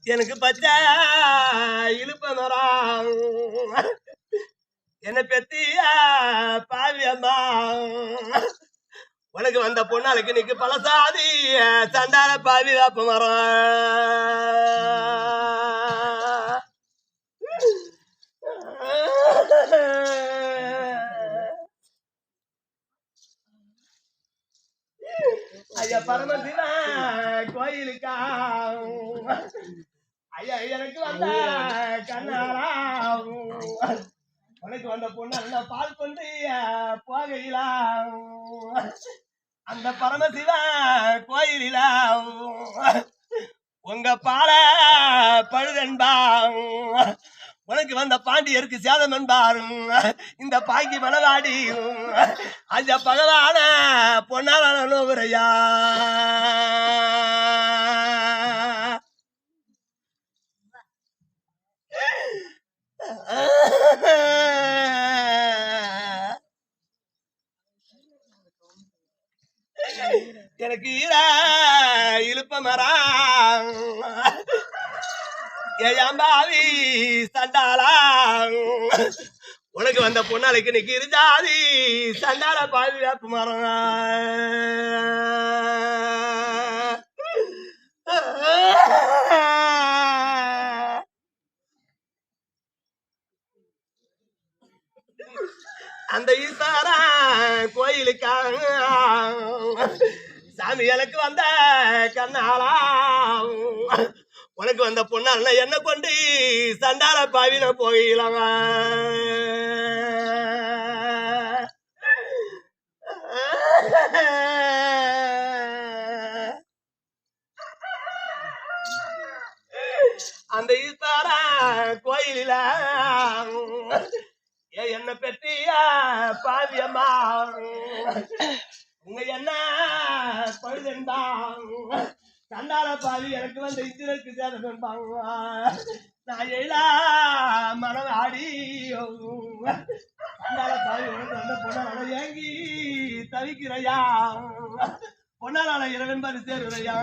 எனக்கு பச்சை இழுப்ப மரம் என்ன பெத்திய பாவியம்மா உனக்கு வந்த பொண்ணாளுக்கு நிக்கு பழசாதி சண்டால பாவி வேப்ப மரம் ஐயா பரமசிவா கோயிலுக்கா ஐயா எனக்கு வந்த கண்ணாரா உனக்கு வந்த பொண்ணு பால் கொண்டு போகையில அந்த பரமசிவ கோயிலில உங்க பால பழுதன்பா உனக்கு வந்த பாண்டியருக்கு சேதம் என்பாரு இந்த பாங்கி மனவாடி அந்த பகவான பொன்னாலான நோவுரையா எனக்கு இழுப்ப மரம் ஏம்பாவி சண்டாளா உனக்கு வந்த பொண்ணாளைக்கு இன்னைக்கு இருஜாதி சண்டாள பாவி வேப்ப மரம் அந்த ஈசாரா கோயிலுக்காக சாமி எனக்கு வந்த கண்ணாளா உனக்கு வந்த பொண்ணால என்ன கொண்டு சண்டால பாவில போயிடலாங்க அந்த ஈசாரா கோயிலில என்ன பெற்றிய பாவியம்மா உங்க என்ன பழுதன்பா சண்டால பாவி எனக்கு வந்து இந்திரனுக்கு சேதம்பாங்க நான் எழா மனம் ஆடி சண்டால பாவி உனக்கு வந்த பொண்ணால ஏங்கி தவிக்கிறையா பொண்ணால இரவென்பது சேருறையா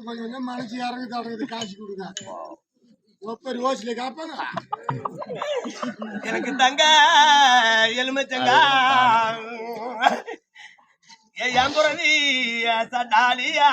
கொஞ்சம் மனசு இறங்கி தடுறது காசு கொடுங்க ஒப்பரி ஓசில காப்பாங்க எனக்கு தங்க எலுமிச்சங்க ஏன் புறவி சட்டாலியா